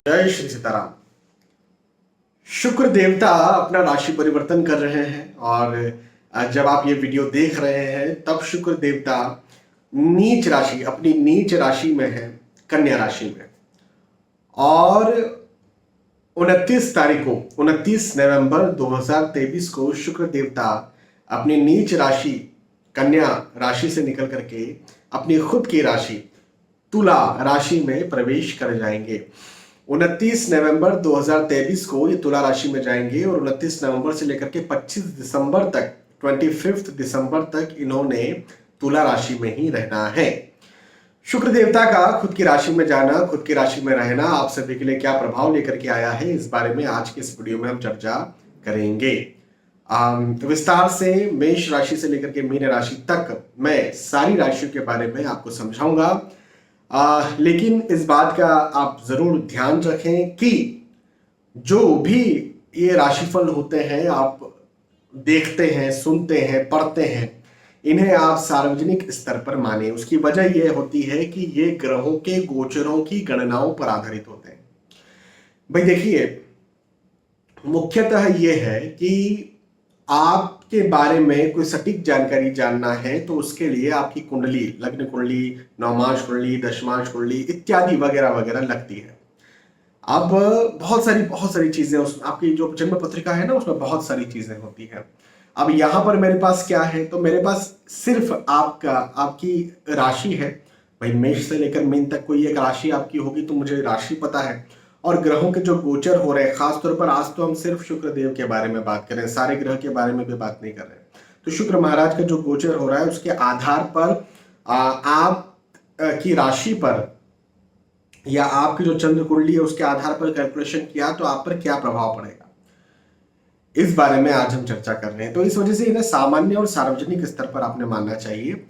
जय श्री सीताराम। शुक्र देवता अपना राशि परिवर्तन कर रहे हैं और जब आप ये वीडियो देख रहे हैं तब शुक्र देवता नीच राशि अपनी नीच राशि में है, कन्या राशि में। और 29 नवंबर 2023 को शुक्र देवता अपनी नीच राशि कन्या राशि से निकल करके अपनी खुद की राशि तुला राशि में प्रवेश कर जाएंगे। 29 नवंबर 2023 को ये तुला राशि में जाएंगे और 29 नवंबर से लेकर के 25 दिसंबर तक 25 दिसंबर तक इन्होंने तुला राशि में ही रहना है। शुक्र देवता का खुद की राशि में जाना, खुद की राशि में रहना आप सभी के लिए क्या प्रभाव लेकर के आया है, इस बारे में आज के इस वीडियो में हम चर्चा करेंगे। विस्तार से मेष राशि से लेकर के मीन राशि तक मैं सारी राशियों के बारे में आपको समझाऊंगा। लेकिन इस बात का आप जरूर ध्यान रखें कि जो भी ये राशिफल होते हैं, आप देखते हैं, सुनते हैं, पढ़ते हैं, इन्हें आप सार्वजनिक स्तर पर माने। उसकी वजह यह होती है कि ये ग्रहों के गोचरों की गणनाओं पर आधारित होते हैं। भाई देखिए, मुख्यतः यह है कि आपके बारे में कोई सटीक जानकारी जानना है तो उसके लिए आपकी कुंडली, लग्न कुंडली, नवमांश कुंडली, दशमांश कुंडली इत्यादि वगैरह वगैरह लगती है। अब बहुत सारी चीजें उस आपकी जो जन्म पत्रिका है ना, उसमें बहुत सारी चीजें होती है। अब यहाँ पर मेरे पास क्या है, तो मेरे पास सिर्फ आपकी राशि है। भाई मेष से लेकर मीन तक कोई एक राशि आपकी होगी तो मुझे राशि पता है, और ग्रहों के जो गोचर हो रहे हैं, खासतौर पर आज तो हम सिर्फ शुक्र देव के बारे में बात कर रहे हैं, सारे ग्रह के बारे में भी बात नहीं कर रहे हैं। तो शुक्र महाराज का जो गोचर हो रहा है उसके आधार पर आप की राशि पर या आपकी जो चंद्र कुंडली है उसके आधार पर कैलकुलेशन किया तो आप पर क्या प्रभाव पड़ेगा, इस बारे में आज हम चर्चा कर रहे हैं। तो इस वजह से इन्हें सामान्य और सार्वजनिक स्तर पर आपने मानना चाहिए।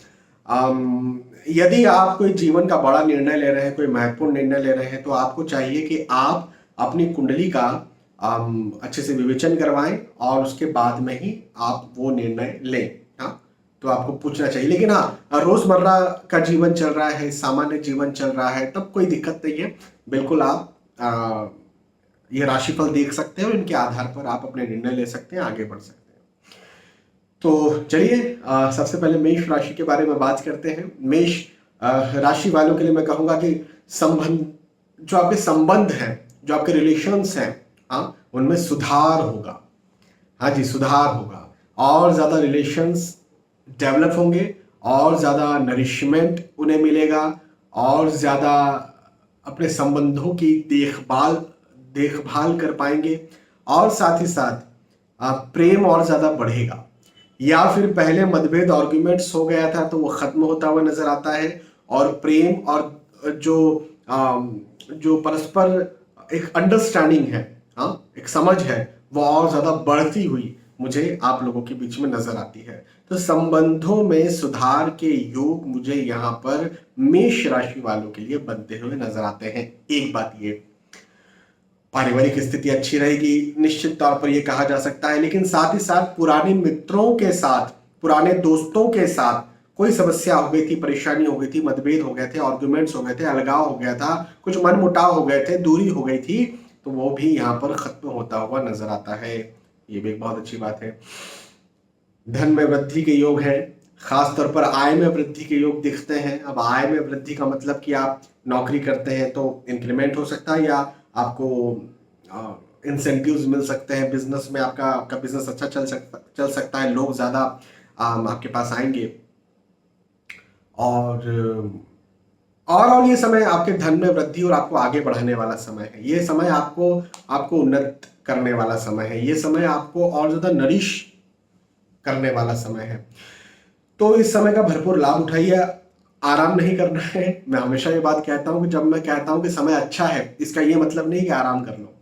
यदि आप कोई जीवन का बड़ा निर्णय ले रहे हैं, कोई महत्वपूर्ण निर्णय ले रहे हैं, तो आपको चाहिए कि आप अपनी कुंडली का अच्छे से विवेचन करवाएं और उसके बाद में ही आप वो निर्णय लें। हाँ, तो आपको पूछना चाहिए। लेकिन हाँ, रोजमर्रा का जीवन चल रहा है, सामान्य जीवन चल रहा है, तब कोई दिक्कत नहीं है। बिल्कुल आप ये राशिफल देख सकते हैं और इनके आधार पर आप अपने निर्णय ले सकते हैं, आगे बढ़ सकते हैं। तो चलिए सबसे पहले मेष राशि के बारे में बात करते हैं। मेष राशि वालों के लिए मैं कहूंगा कि जो आपके संबंध हैं, जो आपके रिलेशंस हैं, उनमें सुधार होगा। हाँ जी, सुधार होगा और ज्यादा रिलेशंस डेवलप होंगे और ज्यादा नरिशमेंट उन्हें मिलेगा और ज्यादा अपने संबंधों की देखभाल कर पाएंगे और साथ ही साथ प्रेम और ज्यादा बढ़ेगा। या फिर पहले मतभेद आर्ग्यूमेंट्स हो गया था तो वो खत्म होता हुआ नजर आता है और प्रेम और जो परस्पर एक अंडरस्टैंडिंग है, एक समझ है, वो और ज्यादा बढ़ती हुई मुझे आप लोगों के बीच में नजर आती है। तो संबंधों में सुधार के योग मुझे यहाँ पर मेष राशि वालों के लिए बनते हुए नजर आते हैं। एक बात ये, पारिवारिक स्थिति अच्छी रहेगी, निश्चित तौर पर यह कहा जा सकता है। लेकिन साथ ही साथ पुराने मित्रों के साथ, पुराने दोस्तों के साथ कोई समस्या हो गई थी, परेशानी हो गई थी, मतभेद हो गए थे, आर्गुमेंट्स हो गए थे, अलगाव हो गया था, कुछ मनमुटाव हो गए थे, दूरी हो गई थी, तो वो भी यहाँ पर खत्म होता हुआ नजर आता है। ये भी एक बहुत अच्छी बात है। धन में वृद्धि के योग है, खासतौर पर आय में वृद्धि के योग दिखते हैं। अब आय में वृद्धि का मतलब कि आप नौकरी करते हैं तो इंक्रीमेंट हो सकता है या आपको इंसेंटिव्स मिल सकते हैं। बिजनेस में आपका बिजनेस अच्छा चल सकता है, लोग ज्यादा आपके पास आएंगे और ये समय आपके धन में वृद्धि और आपको आगे बढ़ाने वाला समय है। ये समय आपको उन्नत करने वाला समय है। ये समय आपको और ज्यादा नरिश करने वाला समय है। तो इस समय का भरपूर लाभ उठाइए। आराम नहीं करना है। मैं हमेशा ये बात कहता हूं कि जब मैं कहता हूं कि समय अच्छा है, इसका ये मतलब नहीं कि आराम कर लो।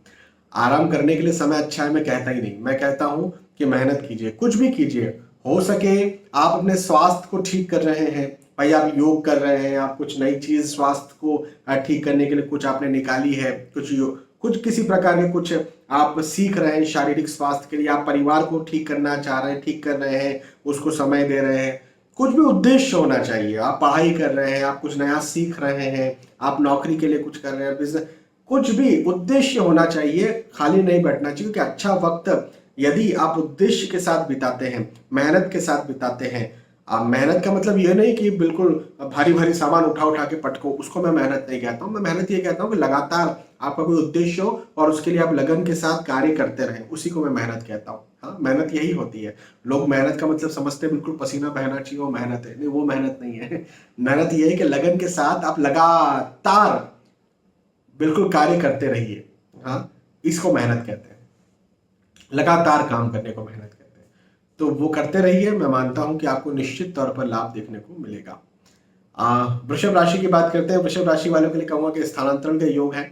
आराम करने के लिए समय अच्छा है मैं कहता ही नहीं। मैं कहता हूं कि मेहनत कीजिए, कुछ भी कीजिए। हो सके आप अपने स्वास्थ्य को ठीक कर रहे हैं, भाई आप योग कर रहे हैं, आप कुछ नई चीज स्वास्थ्य को ठीक करने के लिए कुछ आपने निकाली है, कुछ किसी प्रकार के कुछ आप सीख रहे हैं शारीरिक स्वास्थ्य के लिए, आप परिवार को ठीक करना चाह रहे हैं, ठीक कर रहे हैं, उसको समय दे रहे हैं, कुछ भी उद्देश्य होना चाहिए। आप पढ़ाई कर रहे हैं, आप कुछ नया सीख रहे हैं, आप नौकरी के लिए कुछ कर रहे हैं, बिजनेस, कुछ भी उद्देश्य होना चाहिए, खाली नहीं बैठना चाहिए। कि अच्छा वक्त यदि आप उद्देश्य के साथ बिताते हैं, मेहनत के साथ बिताते हैं, मेहनत का मतलब ये नहीं कि बिल्कुल भारी भारी सामान उठा उठा के पटको, उसको मैं मेहनत नहीं कहता हूँ। मैं मेहनत ये कहता हूँ कि लगातार आपका कोई उद्देश्य हो और उसके लिए आप लगन के साथ कार्य करते रहें, उसी को मैं मेहनत कहता हूँ। हाँ, मेहनत यही होती है। लोग मेहनत का मतलब समझते हैं बिल्कुल पसीना बहना चाहिए वो मेहनत है, नहीं वो मेहनत नहीं है। मेहनत ये है कि लगन के साथ आप लगातार बिल्कुल कार्य करते रहिए। हाँ, इसको मेहनत कहते हैं। लगातार काम करने को मेहनत कहते हैं। तो वो करते रहिए, मैं मानता हूं कि आपको निश्चित तौर पर लाभ देखने को मिलेगा। वृषभ राशि की बात करते हैं। वृषभ राशि वालों के लिए कहूंगा कि स्थानांतरण के योग है।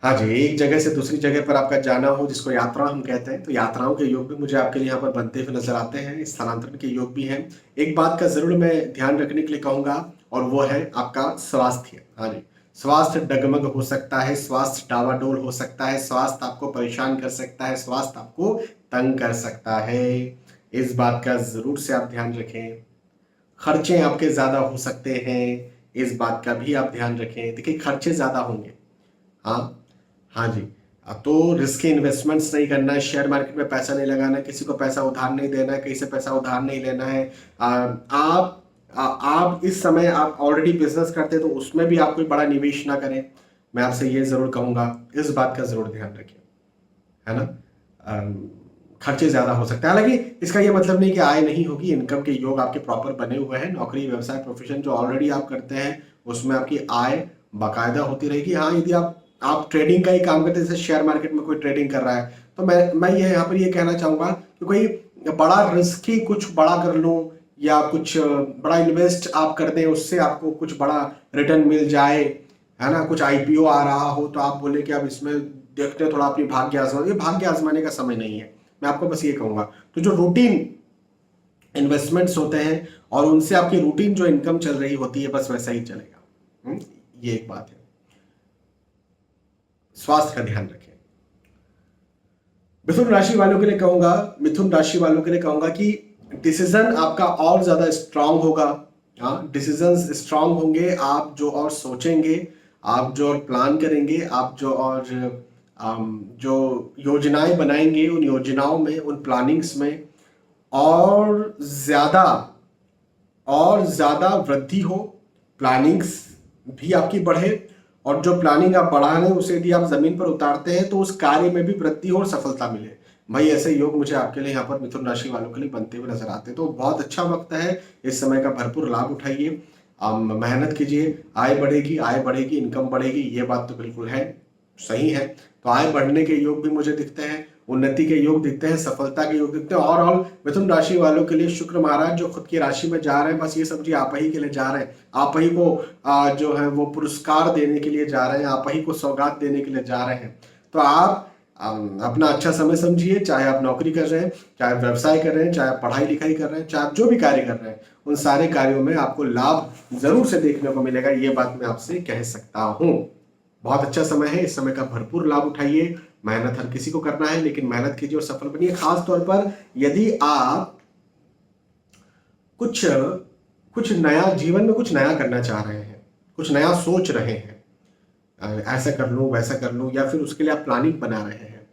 हाँ जी, एक जगह से दूसरी जगह पर आपका जाना हो, जिसको यात्रा हम कहते हैं, तो यात्राओं के योग भी मुझे आपके लिए यहाँ पर बनते हुए नजर आते हैं। स्थानांतरण के योग भी हैं। एक बात का जरूर मैं ध्यान रखने के लिए कहूंगा, और वो है आपका स्वास्थ्य। हाँ जी, स्वास्थ्य डगमग हो सकता है, स्वास्थ्य डावाडोल हो सकता है, स्वास्थ्य आपको परेशान कर सकता है, स्वास्थ्य आपको तंग कर सकता है। इस बात का जरूर से आप ध्यान रखें। खर्चे आपके ज्यादा हो सकते हैं, इस बात का भी आप ध्यान रखें। देखिए, खर्चे ज्यादा होंगे। हाँ, हाँ जी। तो रिस्की इन्वेस्टमेंट्स नहीं करना है, शेयर मार्केट में पैसा नहीं लगाना है, किसी को पैसा उधार नहीं देना है, कहीं से पैसा उधार नहीं लेना है। आप इस समय आप ऑलरेडी बिजनेस करते हैं तो उसमें भी आप कोई बड़ा निवेश ना करें। मैं आपसे ये जरूर कहूंगा, इस बात का जरूर ध्यान रखें, है ना। खर्चे ज्यादा हो सकते हैं। हालांकि इसका ये मतलब नहीं कि आय नहीं होगी। इनकम के योग आपके प्रॉपर बने हुए हैं। नौकरी, व्यवसाय, प्रोफेशन जो ऑलरेडी आप करते हैं उसमें आपकी आय बाकायदा होती रहेगी। हाँ, यदि आप ट्रेडिंग का ही काम करते हैं, जैसे शेयर मार्केट में कोई ट्रेडिंग कर रहा है, तो मैं ये यहाँ पर ये कहना चाहूंगा कि कोई बड़ा रिस्क ही कुछ बड़ा कर लूं, या कुछ बड़ा इन्वेस्ट आप कर दें, उससे आपको कुछ बड़ा रिटर्न मिल जाए, है ना। कुछ आईपीओ आ रहा हो तो आप बोले कि अब इसमें देखते हैं, थोड़ा अपनी भाग्य आजमा। ये भाग्य आजमाने का समय नहीं है। मैं आपको बस ये कहूंगा, तो जो रूटीन इन्वेस्टमेंट्स होते हैं और उनसे आपकी रूटीन जो इनकम चल रही होती है, बस वैसा ही चलेगा। ये एक बात है। स्वास्थ्य का ध्यान रखें। मिथुन राशि वालों के लिए कहूंगा, मिथुन राशि वालों के लिए कहूंगा कि डिसीजन आपका और ज्यादा स्ट्रांग होगा। हाँ, डिसीजंस स्ट्रांग होंगे। आप जो और सोचेंगे, आप जो और प्लान करेंगे, आप जो और जो योजनाएं बनाएंगे, उन योजनाओं में, उन प्लानिंग्स में ज्यादा और ज्यादा वृद्धि हो, प्लानिंग्स भी आपकी बढ़े, और जो प्लानिंग आप बढ़ा रहे हैं उसे यदि आप जमीन पर उतारते हैं तो उस कार्य में भी वृद्धि हो और सफलता मिले। भाई, ऐसे योग मुझे आपके लिए यहाँ पर मिथुन राशि वालों के लिए बनते हुए नजर आते हैं। तो बहुत अच्छा वक्त है, इस समय का भरपूर लाभ उठाइए। मेहनत कीजिए, आय बढ़ेगी, आय बढ़ेगी, इनकम बढ़ेगी, ये बात तो बिल्कुल है, सही है। तो आय बढ़ने के योग भी मुझे दिखते हैं, उन्नति के योग दिखते हैं, सफलता के योग दिखते हैं। और मिथुन राशि वालों के लिए शुक्र महाराज जो खुद की राशि में जा रहे हैं, बस ये समझिए आप ही के लिए जा रहे हैं। आप ही को जो है वो पुरस्कार देने के लिए जा रहे हैं, आप ही को सौगात देने के लिए जा रहे हैं। तो आप अपना अच्छा समय समझिए, चाहे आप नौकरी कर रहे हैं, चाहे आप व्यवसाय कर रहे हैं, चाहे आप पढ़ाई लिखाई कर रहे हैं, चाहे आप जो भी कार्य कर रहे हैं, उन सारे कार्यों में आपको लाभ जरूर से देखने को मिलेगा। ये बात मैं आपसे कह सकता हूं। बहुत अच्छा समय है, इस समय का भरपूर लाभ उठाइए। मेहनत हर किसी को करना है, लेकिन मेहनत कीजिए और सफल बनिए। खास तौर पर यदि आप कुछ कुछ नया जीवन में कुछ नया करना चाह रहे हैं, कुछ नया सोच रहे हैं, ऐसा कर लूं, वैसा कर लूं, या फिर उसके लिए आप प्लानिंग बना रहे हैं,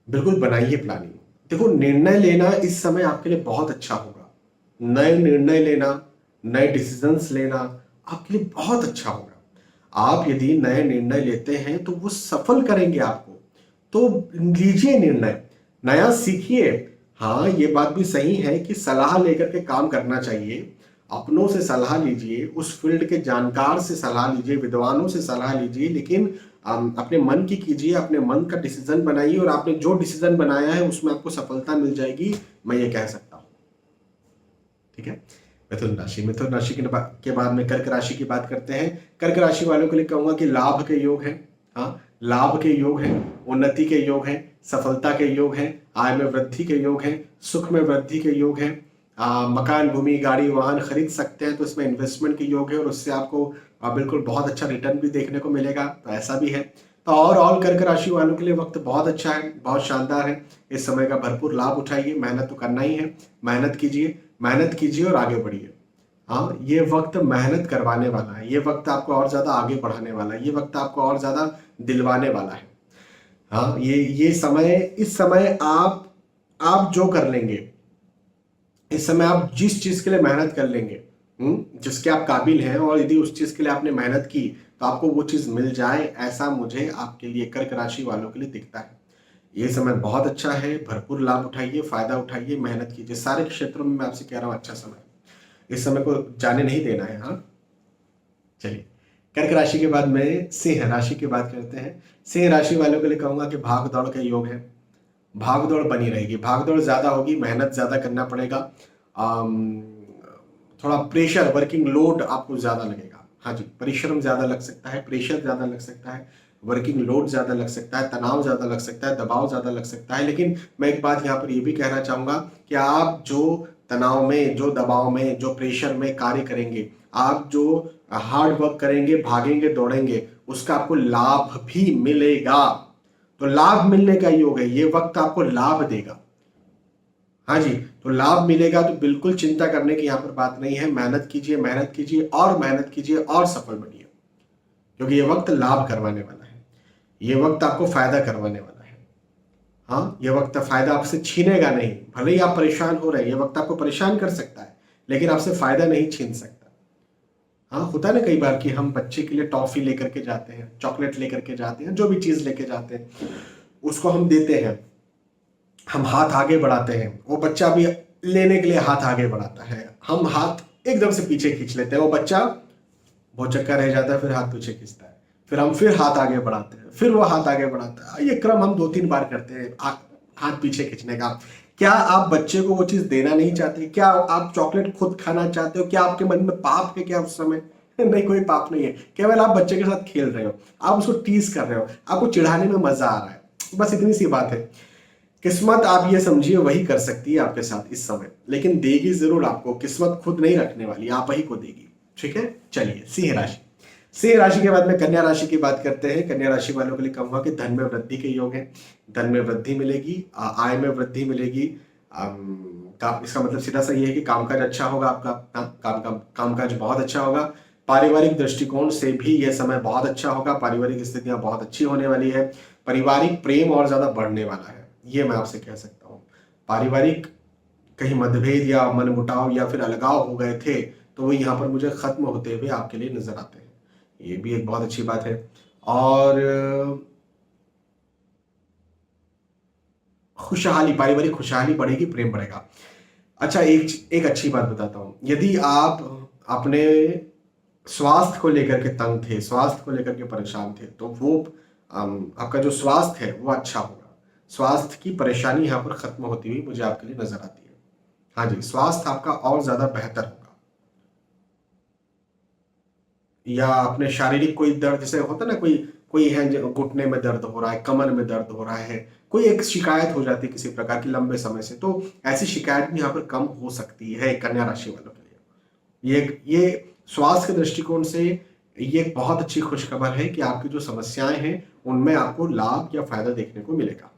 बिल्कुल बनाइए प्लानिंग। देखो, निर्णय लेना इस समय आपके लिए बहुत अच्छा होगा। नए निर्णय लेना, नए डिसीजंस लेना आपके लिए बहुत अच्छा होगा। आप यदि नए निर्णय लेते हैं तो वो सफल करेंगे आपको। तो लीजिए निर्णय, नया सीखिए। हाँ, ये बात भी सही है कि सलाह लेकर के काम करना चाहिए। अपनों से सलाह लीजिए, उस फील्ड के जानकार से सलाह लीजिए, विद्वानों से सलाह लीजिए, लेकिन अपने मन की कीजिए, अपने मन का डिसीजन बनाइए, और आपने जो डिसीजन बनाया है उसमें आपको सफलता मिल जाएगी, मैं ये कह सकता हूं। ठीक है। मिथुन राशि के बाद में कर्क राशि की बात करते हैं। कर्क राशि वालों के लिए कहूंगा कि लाभ के योग है। हाँ, लाभ के योग है, उन्नति के योग है, सफलता के योग है, आय में वृद्धि के योग है, सुख में वृद्धि के योग है। मकान, भूमि, गाड़ी, वाहन खरीद सकते हैं तो इसमें इन्वेस्टमेंट के योग है, और उससे आपको बिल्कुल बहुत अच्छा रिटर्न भी देखने को मिलेगा। तो ऐसा भी है। तो और कर्क राशि वालों के लिए वक्त बहुत अच्छा है, बहुत शानदार है। इस समय का भरपूर लाभ उठाइए। मेहनत तो करना ही है, मेहनत कीजिए, मेहनत कीजिए और आगे बढ़िए। हाँ, ये वक्त मेहनत करवाने वाला है, ये वक्त आपको और ज्यादा आगे बढ़ाने वाला है, ये वक्त आपको और ज्यादा दिलवाने वाला है। हाँ, ये समय, इस समय आप जो कर लेंगे, इस समय आप जिस चीज के लिए मेहनत कर लेंगे, जिसके आप काबिल हैं, और यदि उस चीज के लिए आपने मेहनत की तो आपको वो चीज मिल जाए, ऐसा मुझे आपके लिए, कर्क राशि वालों के लिए दिखता है। ये समय बहुत अच्छा है, भरपूर लाभ उठाइए, फायदा उठाइए, मेहनत कीजिए, सारे क्षेत्रों में मैं आपसे कह रहा हूँ अच्छा समय है। इस समय को जाने नहीं देना है। हाँ, चलिए, कर्क राशि के बाद में सिंह राशि की बात करते हैं। सिंह राशि वालों के लिए कहूंगा कि भाग दौड़ का योग है, भाग दौड़ बनी रहेगी, भाग दौड़ ज्यादा होगी, मेहनत ज्यादा करना पड़ेगा, अम, थोड़ा प्रेशर, वर्किंग लोड आपको ज्यादा लगेगा। हाँ जी, परिश्रम ज्यादा लग सकता है, प्रेशर ज्यादा लग सकता है, वर्किंग लोड ज्यादा लग सकता है, तनाव ज्यादा लग सकता है, दबाव ज्यादा लग सकता है। लेकिन मैं एक बात यहाँ पर ये भी कहना चाहूंगा कि आप जो तनाव में, जो दबाव में, जो प्रेशर में कार्य करेंगे, आप जो हार्ड वर्क करेंगे, भागेंगे, दौड़ेंगे, उसका आपको लाभ भी मिलेगा। तो लाभ मिलने का योग है, ये वक्त आपको लाभ देगा। हाँ जी, तो लाभ मिलेगा, तो बिल्कुल चिंता करने की यहाँ पर बात नहीं है। मेहनत कीजिए, मेहनत कीजिए और मेहनत कीजिए और सफल बनिए, क्योंकि ये वक्त लाभ करवाने वाला है, ये वक्त आपको फायदा करवाने वाला है। हाँ, ये वक्त फायदा आपसे छीनेगा नहीं, भले ही आप परेशान हो रहे हैं, ये वक्त आपको परेशान कर सकता है, लेकिन आपसे फायदा नहीं छीन सकता। हाँ, होता है ना कई बार कि हम बच्चे के लिए टॉफी लेकर के जाते हैं, चॉकलेट लेकर के जाते हैं, जो भी चीज लेके जाते हैं, उसको हम देते हैं, हम हाथ आगे बढ़ाते हैं, वो बच्चा भी लेने के लिए हाथ आगे बढ़ाता है, हम हाथ एकदम से पीछे खींच लेते हैं, वो बच्चा बहुत चक्का रह जाता है, फिर हाथ पीछे खींचता है, फिर हम फिर हाथ आगे बढ़ाते हैं, फिर वो हाथ आगे बढ़ाता है। ये क्रम हम 2-3 बार करते हैं, हाथ पीछे खींचने का। क्या आप बच्चे को वो चीज देना नहीं चाहते? क्या आप चॉकलेट खुद खाना चाहते हो? क्या आपके मन में पाप है क्या उस समय? नहीं, कोई पाप नहीं है, केवल आप बच्चे के साथ खेल रहे हो, आप उसको टीज कर रहे हो, आपको चिढ़ाने में मजा आ रहा है, बस इतनी सी बात है। किस्मत, आप ये समझिए, वही कर सकती है आपके साथ इस समय, लेकिन देगी जरूर आपको, किस्मत खुद नहीं रखने वाली, आप ही को देगी। ठीक है, चलिए, सिंह राशि। सिंह राशि के बाद में कन्या राशि की बात करते हैं। कन्या राशि वालों के लिए कहूंगा कि धन में वृद्धि के योग है, धन में वृद्धि मिलेगी, आय में वृद्धि मिलेगी। इसका मतलब सीधा सा ये है कि कामकाज अच्छा होगा आपका, कामकाज बहुत अच्छा होगा। पारिवारिक दृष्टिकोण से भी यह समय बहुत अच्छा होगा, पारिवारिक स्थितियां बहुत अच्छी होने वाली है, पारिवारिक प्रेम और ज्यादा बढ़ने वाला है, ये मैं आपसे कह सकता हूँ। पारिवारिक कहीं मतभेद या मनमुटाव या फिर अलगाव हो गए थे, तो वो यहाँ पर मुझे खत्म होते हुए आपके लिए नजर आते हैं, ये भी एक बहुत अच्छी बात है। और खुशहाली, पारिवारिक खुशहाली बढ़ेगी, प्रेम बढ़ेगा। अच्छा, एक अच्छी बात बताता हूँ, यदि आप अपने स्वास्थ्य को लेकर के तंग थे, स्वास्थ्य को लेकर के परेशान थे, तो वो आपका जो स्वास्थ्य है वो अच्छा होगा, स्वास्थ्य की परेशानी यहाँ पर खत्म होती हुई मुझे आपके लिए नजर आती है। हाँ जी, स्वास्थ्य आपका और ज्यादा बेहतर होगा। या अपने शारीरिक कोई दर्द, जैसे होता है ना, कोई कोई है जो घुटने में दर्द हो रहा है, कमर में दर्द हो रहा है, कोई एक शिकायत हो जाती है किसी प्रकार की लंबे समय से, तो ऐसी शिकायत भी यहाँ पर कम हो सकती है कन्या राशि वालों के लिए। ये स्वास्थ्य के दृष्टिकोण से ये एक बहुत अच्छी खुशखबर है कि आपकी जो समस्याएं हैं उनमें आपको लाभ या फायदा देखने को मिलेगा।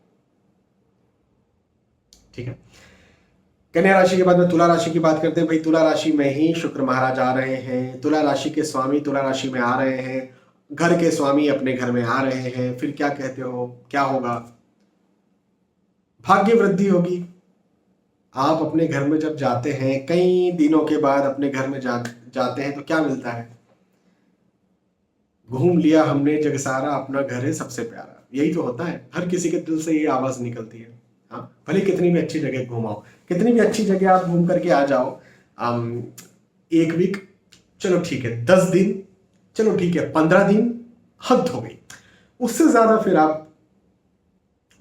ठीक है, कन्या राशि के बाद में तुला राशि की बात करते हैं। भाई, तुला राशि में ही शुक्र महाराज आ रहे हैं, तुला राशि के स्वामी तुला राशि में आ रहे हैं, घर के स्वामी अपने घर में आ रहे हैं, फिर क्या कहते हो, क्या होगा? भाग्य वृद्धि होगी। आप अपने घर में जब जाते हैं, कई दिनों के बाद अपने घर में जाते हैं, तो क्या मिलता है? घूम लिया हमने जग सारा, अपना घर है सबसे प्यारा, यही तो होता है, हर किसी के दिल से ये आवाज निकलती है। हाँ, भले कितनी भी अच्छी जगह घुमाओ, कितनी भी अच्छी जगह आप घूम करके आ जाओ, एक वीक चलो ठीक है, 10 दिन चलो ठीक है, 15 दिन हद हो गई, उससे ज्यादा फिर आप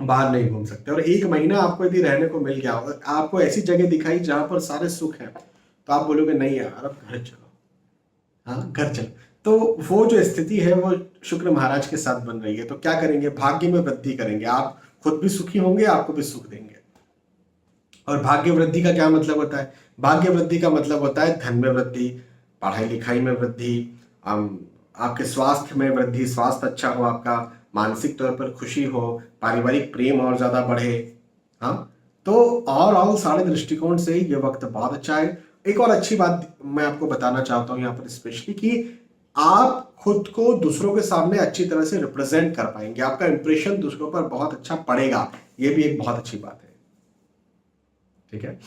बाहर नहीं घूम सकते। और 1 महीना आपको यदि रहने को मिल गया, आपको ऐसी जगह दिखाई जहां पर सारे सुख हैं, तो आप बोलोगे नहीं यार, अब घर चलो। हाँ, घर चलो। तो वो जो स्थिति है वो शुक्र महाराज के साथ बन रही है, तो क्या करेंगे? भाग्य में वृद्धि करेंगे, आप खुद भी सुखी होंगे, आपको भी सुख देंगे। और भाग्य वृद्धि का क्या मतलब होता है? भाग्य वृद्धि का मतलब होता है धन में वृद्धि, पढ़ाई लिखाई में वृद्धि, आपके स्वास्थ्य में वृद्धि, स्वास्थ्य अच्छा हो आपका, मानसिक तौर पर खुशी हो, पारिवारिक प्रेम और ज्यादा बढ़े। हाँ, तो और सारे दृष्टिकोण से ये वक्त बहुत अच्छा है। एक और अच्छी बात मैं आपको बताना चाहता हूं यहाँ पर स्पेशली कि आप खुद को दूसरों के सामने अच्छी तरह से रिप्रेजेंट कर पाएंगे, आपका इंप्रेशन दूसरों पर बहुत अच्छा पड़ेगा, ये भी एक बहुत अच्छी बात है। ठीक है,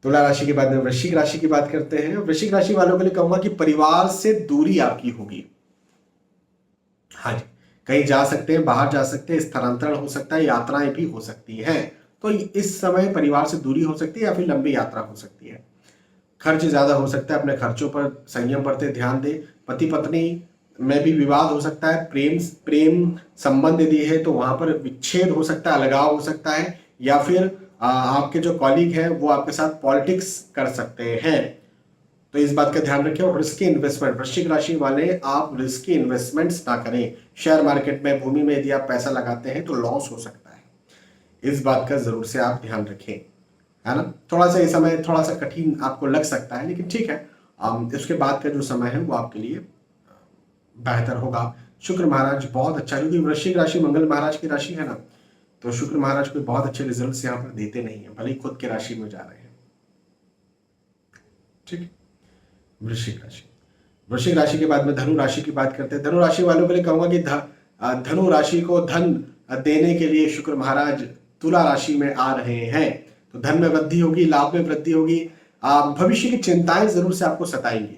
तुला राशि के बाद में वृश्चिक राशि की बात करते हैं। वृश्चिक राशि वालों के लिए कहूंगा कि परिवार से दूरी आपकी होगी। हाँ जी, कहीं जा सकते हैं, बाहर जा सकते हैं, स्थानांतरण हो सकता है, यात्राएं भी हो सकती हैं। तो इस समय परिवार से दूरी हो सकती है या फिर लंबी यात्रा हो सकती है। खर्च ज्यादा हो सकता है, अपने खर्चों पर संयम बरते, ध्यान दें। पति पत्नी में भी विवाद हो सकता है, प्रेम संबंध यदि है तो वहां पर विच्छेद हो सकता है, अलगाव हो सकता है, या फिर आपके जो कॉलीग हैं वो आपके साथ पॉलिटिक्स कर सकते हैं। तो इस बात का ध्यान रखें। और रिस्की इन्वेस्टमेंट, वृश्चिक राशि वाले आप रिस्की इन्वेस्टमेंट्स ना करें। शेयर मार्केट में, भूमि में यदि आप पैसा लगाते हैं तो लॉस हो सकता है, इस बात का जरूर से आप ध्यान रखें, है ना। थोड़ा सा ये समय थोड़ा सा कठिन आपको लग सकता है, लेकिन ठीक है, इसके बाद का जो समय है वो आपके लिए बेहतर होगा। शुक्र महाराज बहुत अच्छा, क्योंकि वृश्चिक राशि मंगल महाराज की राशि है ना, तो शुक्र महाराज कोई बहुत अच्छे रिजल्ट्स यहाँ पर देते नहीं है, भले ही खुद के राशि में जा रहे हैं। ठीक है, वृश्चिक राशि। वृश्चिक राशि के बाद में धनु राशि की बात करते हैं। धनु राशि वालों के लिए कहूंगा कि धनु राशि को धन देने के लिए शुक्र महाराज तुला राशि में आ रहे हैं, तो धन में वृद्धि होगी, लाभ में वृद्धि होगी। भविष्य की चिंताएं जरूर से आपको सताएंगी,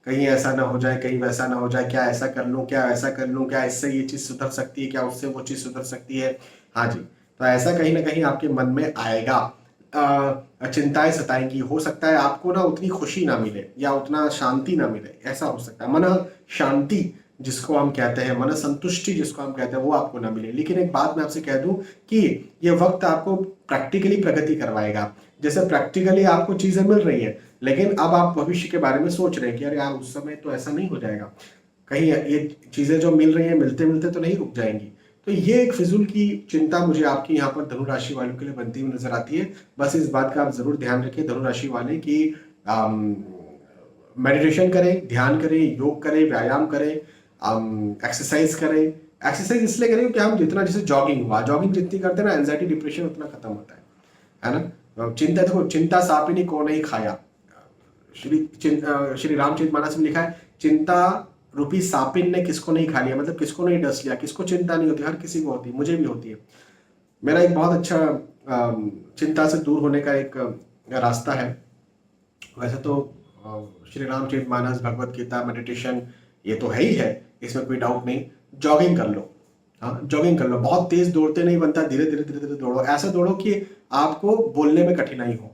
कहीं ऐसा ना हो जाए, कहीं वैसा ना हो जाए, क्या ऐसा कर लूं, क्या ऐसा कर लूं, क्या इससे ये चीज सुधर सकती है, क्या उससे वो चीज सुधर सकती है। हाँ जी, तो ऐसा कहीं ना कहीं आपके मन में आएगा, चिंताएं सताएंगी। हो सकता है आपको ना उतनी खुशी ना मिले या उतना शांति ना मिले, ऐसा हो सकता है। मन शांति जिसको हम कहते हैं, मन संतुष्टि जिसको हम कहते हैं, वो आपको ना मिले। लेकिन एक बात मैं आपसे कह दूं कि ये वक्त आपको प्रैक्टिकली प्रगति करवाएगा। जैसे प्रैक्टिकली आपको चीजें मिल रही है, लेकिन अब आप भविष्य के बारे में सोच रहे हैं कि अरे यार उस समय तो ऐसा नहीं हो जाएगा, कहीं ये चीजें जो मिल रही है मिलते मिलते तो नहीं रुक जाएंगी। तो ये एक फिजूल की चिंता मुझे आपकी यहाँ पर धनु राशि वालों के लिए बनती हुई नजर आती है। बस इस बात का आप जरूर ध्यान रखें धनु राशि वाले कि मेडिटेशन करें, ध्यान करें, योग करें, व्यायाम करें, एक्सरसाइज करें। एक्सरसाइज इसलिए करें क्योंकि हम जितना, जैसे जॉगिंग हुआ, जॉगिंग जितनी करते हैं ना, एंजाइटी डिप्रेशन उतना खत्म होता है ना। चिंता, देखो चिंता सापिनी को नहीं खाया, श्री रामचरितमानस में लिखा है, चिंता रूपी सापिन ने किसको नहीं खा लिया, मतलब किसको नहीं डस लिया, किसको चिंता नहीं होती, हर किसी को होती है, मुझे भी होती है। मेरा एक बहुत अच्छा चिंता से दूर होने का एक रास्ता है। वैसे तो श्री रामचरितमानस, भगवत गीता, मेडिटेशन ये तो है ही है, इसमें कोई डाउट नहीं। जॉगिंग कर लो, हाँ जॉगिंग कर लो, बहुत तेज दौड़ते नहीं बनता, धीरे धीरे धीरे धीरे दौड़ो। ऐसा दौड़ो कि आपको बोलने में कठिनाई हो,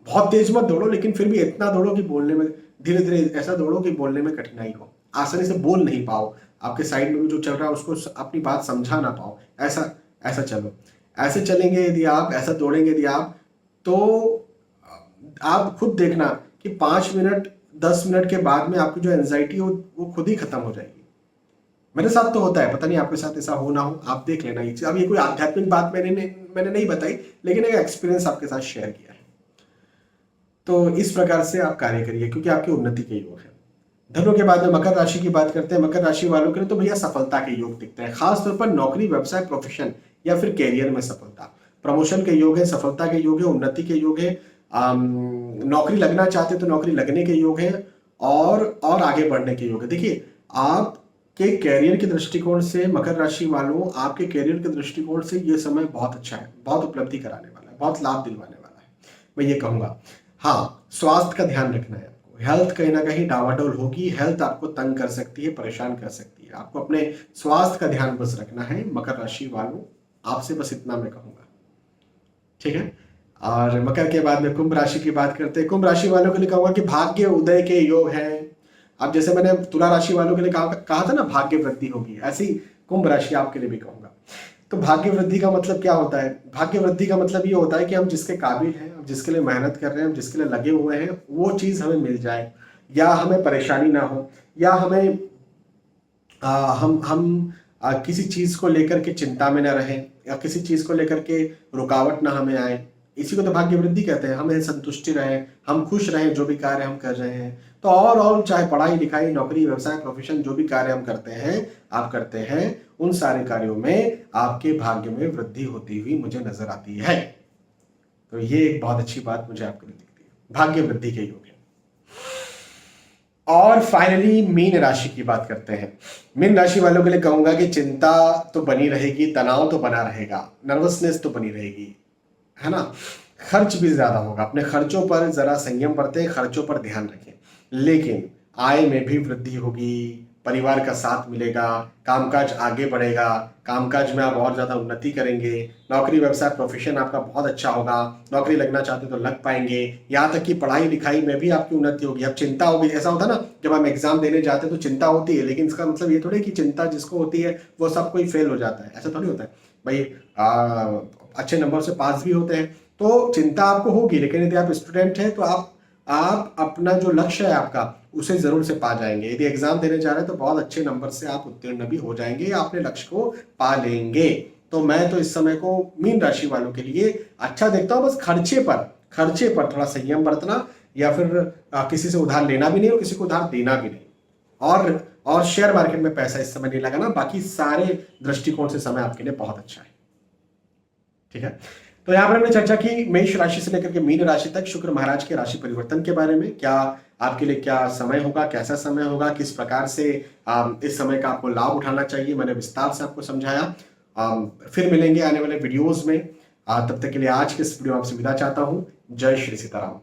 बहुत तेज मत दौड़ो, लेकिन फिर भी इतना दौड़ो कि बोलने में, धीरे धीरे ऐसा दौड़ो कि बोलने में कठिनाई हो, आसानी से बोल नहीं पाओ, आपके साइड में जो चल रहा है उसको अपनी बात समझा ना पाओ, ऐसा ऐसा चलो। ऐसे चलेंगे यदि आप, ऐसा दौड़ेंगे यदि आप, तो आप खुद देखना कि 5 मिनट 10 मिनट के बाद में आपकी जो एंजाइटी हो वो खुद ही खत्म हो जाएगी। मेरे साथ तो होता है, पता नहीं आपके साथ ऐसा हो ना हो, आप देख लेना ये चीज। अब ये कोई आध्यात्मिक बात मैंने नहीं बताई, लेकिन एक एक्सपीरियंस आपके साथ शेयर किया है। तो इस प्रकार से आप कार्य करिए, क्योंकि आपकी उन्नति के योग है। धनु के बाद में मकर राशि की बात करते हैं। मकर राशि वालों के लिए तो भैया सफलता के योग दिखते हैं, खासतौर पर नौकरी, व्यवसाय, प्रोफेशन या फिर कैरियर में सफलता, प्रमोशन के योग है, सफलता के योग है, उन्नति के योग है। नौकरी लगना चाहते तो नौकरी लगने के योग है, और आगे बढ़ने के योग है। देखिए आपके कैरियर के दृष्टिकोण से, मकर राशि वालों आपके कैरियर के दृष्टिकोण से ये समय बहुत अच्छा है, बहुत उपलब्धि कराने वाला है, बहुत लाभ दिलवाने वाला है, मैं ये कहूंगा। हाँ, स्वास्थ्य का ध्यान रखना है आपको, हेल्थ कहीं ना कहीं डावाडोल होगी, हेल्थ आपको तंग कर सकती है, परेशान कर सकती है, आपको अपने स्वास्थ्य का ध्यान बस रखना है मकर राशि वालों, आपसे बस इतना मैं कहूंगा। ठीक है, और मकर के बाद में कुंभ राशि की बात करते हैं। कुंभ राशि वालों के लिए कहूंगा कि भाग्य उदय के योग हैं। अब जैसे मैंने तुला राशि वालों के लिए कहा था ना भाग्य वृद्धि होगी, ऐसी कुंभ राशि आपके लिए भी कहूंगा। तो भाग्य वृद्धि का मतलब क्या होता है? भाग्य वृद्धि का मतलब ये होता है कि हम जिसके काबिल हैं, हम जिसके लिए मेहनत कर रहे हैं, हम जिसके लिए लगे हुए हैं, वो चीज हमें मिल जाए, या हमें परेशानी ना हो, या हमें हम किसी चीज को लेकर के चिंता में ना रहें, या किसी चीज को लेकर के रुकावट ना हमें आए। इसी को तो भाग्य वृद्धि कहते हैं। हमें संतुष्टि रहे, हम खुश रहें जो भी कार्य हम कर रहे हैं। तो और चाहे पढ़ाई लिखाई, नौकरी, व्यवसाय, प्रोफेशन, जो भी कार्य हम करते हैं, आप करते हैं, उन सारे कार्यों में आपके भाग्य में वृद्धि होती हुई मुझे नजर आती है। तो ये एक बहुत अच्छी बात मुझे आपके लिए दिखती है। भाग्य वृद्धि के योग हैं। और फाइनली मीन राशि की बात करते हैं। मीन राशि वालों के लिए कहूंगा कि चिंता तो बनी रहेगी, तनाव तो बना रहेगा, नर्वसनेस तो बनी रहेगी, है ना। खर्च भी ज्यादा होगा, अपने खर्चों पर जरा संयम बरतें, खर्चों पर ध्यान रखें। लेकिन आय में भी वृद्धि होगी, परिवार का साथ मिलेगा, कामकाज आगे बढ़ेगा, कामकाज में आप और ज्यादा उन्नति करेंगे, नौकरी व्यवसाय प्रोफेशन आपका बहुत अच्छा होगा, नौकरी लगना चाहते तो लग पाएंगे, यहाँ तक कि पढ़ाई लिखाई में भी आपकी उन्नति होगी। अब चिंता होगी, ऐसा होता है ना जब हम एग्जाम देने जाते हैं तो चिंता होती है, लेकिन इसका मतलब ये थोड़ी कि चिंता जिसको होती है वो सब कोई फेल हो जाता है, ऐसा थोड़ी होता है भाई। अच्छे नंबर से पास भी होते हैं, तो चिंता आपको होगी, लेकिन यदि आप स्टूडेंट हैं तो आप अपना जो लक्ष्य है आपका उसे जरूर से पा जाएंगे। यदि एग्जाम देने जा रहे हैं तो बहुत अच्छे नंबर से आप उत्तीर्ण भी हो जाएंगे, या अपने लक्ष्य को पा लेंगे। तो मैं तो इस समय को मीन राशि वालों के लिए अच्छा देखता हूं। बस खर्चे पर थोड़ा संयम बरतना, या फिर किसी से उधार लेना भी नहीं और किसी को उधार देना भी नहीं, और शेयर मार्केट में पैसा इस समय नहीं लगाना। बाकी सारे दृष्टिकोण से समय आपके लिए बहुत अच्छा है। ठीक है, तो यहां पर हमने चर्चा की मेष राशि से लेकर के मीन राशि तक शुक्र महाराज के राशि परिवर्तन के बारे में। क्या आपके लिए क्या समय होगा, कैसा समय होगा, किस प्रकार से इस समय का आपको लाभ उठाना चाहिए, मैंने विस्तार से आपको समझाया। फिर मिलेंगे आने वाले वीडियोज में। तब तक के लिए आज के इस वीडियो में आपसे विदा चाहता हूं। जय श्री सीताराम।